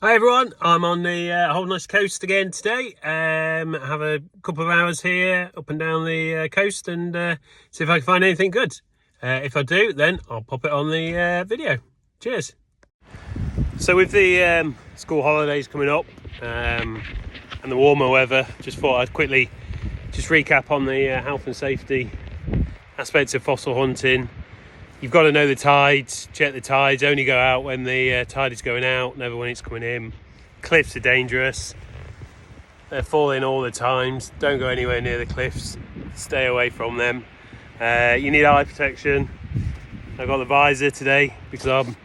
Hi everyone, I'm on the Holderness Coast again today. Have a couple of hours here up and down the coast and see if I can find anything good. If I do, then I'll pop it on the video. Cheers. So with the school holidays coming up and the warmer weather, just thought I'd quickly just recap on the health and safety aspects of fossil hunting. You've got to know the tides, check the tides, only go out when the tide is going out, never when it's coming in. Cliffs are dangerous, they're falling all the time, don't go anywhere near the cliffs, stay away from them. You need eye protection. I've got the visor today because I'm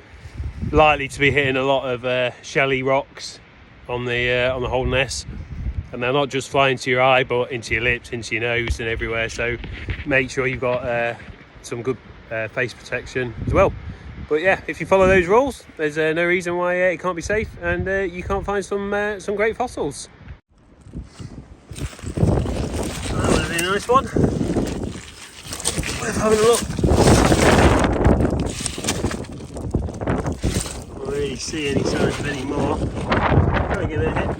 likely to be hitting a lot of shelly rocks on the Holderness, and they're not just flying to your eye but into your lips, into your nose and everywhere, so make sure you've got some good face protection as well. But yeah, if you follow those rules, there's no reason why it can't be safe and you can't find some great fossils. That would be a nice one. Worth having a look. I don't really see any signs of any more. Try and give it a hit.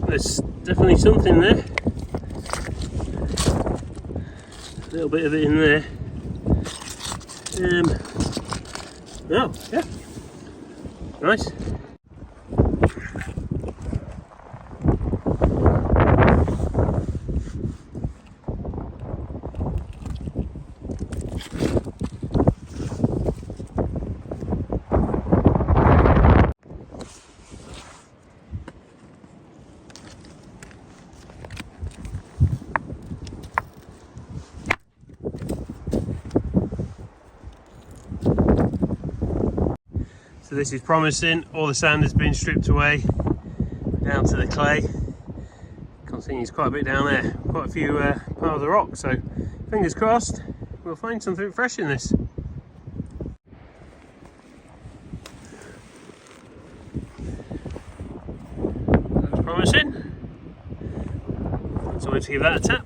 There's definitely something there. A little bit of it in there. Oh, yeah. Nice. So this is promising. All the sand has been stripped away down to the clay. Continues quite a bit down there, quite a few piles of rock, so fingers crossed we'll find something fresh in this. That's promising. So let's give that a tap.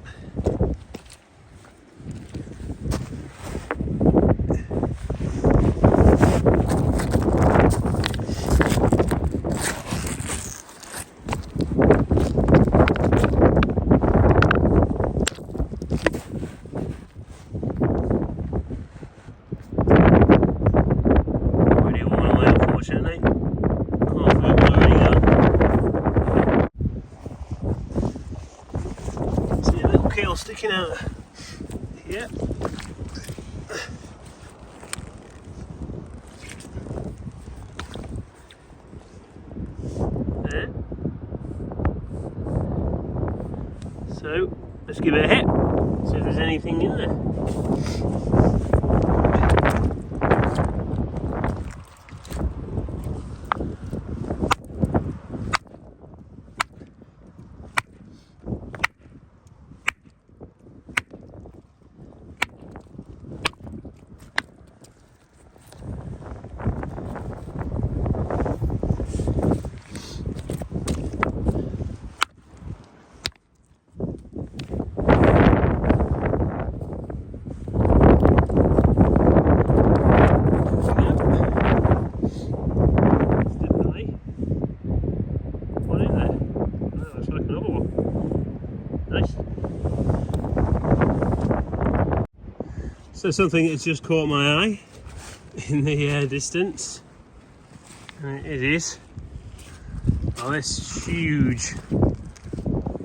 Sticking out here. There. So let's give it a hit, see if there's anything in there. So something that's just caught my eye in the distance, and it is this huge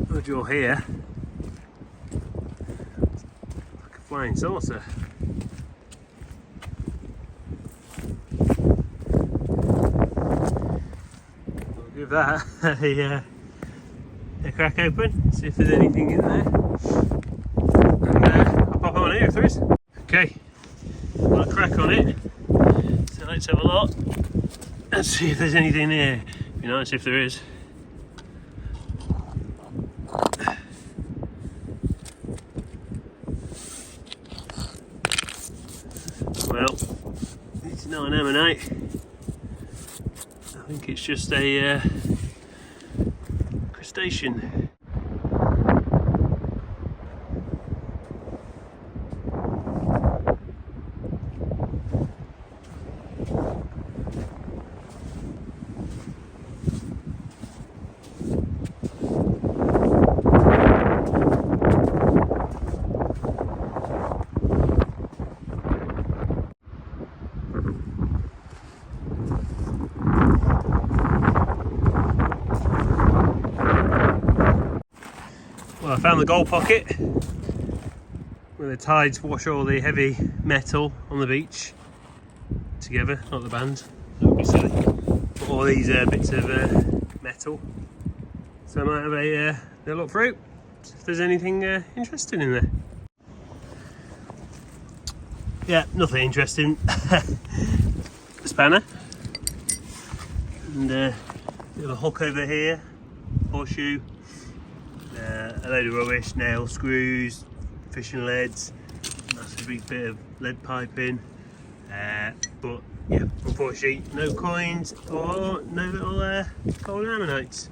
nodule here, like a flying saucer. I'll give that a crack open, see if there's anything in there, and I'll pop it on here if there is. Okay, crack on it. So let's have a look and see if there's anything here. Be nice if there is. Well, it's not an ammonite. I think it's just a crustacean. Well, I found the gold pocket where the tides wash all the heavy metal on the beach together, not the band. That would be silly. But all these bits of metal. So I might have a little look through if there's anything interesting in there. Yeah, nothing interesting. A spanner and a bit of a hook over here, horseshoe. A load of rubbish, nail screws, fishing leads, massive big bit of lead piping, but yeah, unfortunately no coins or no little gold ammonites.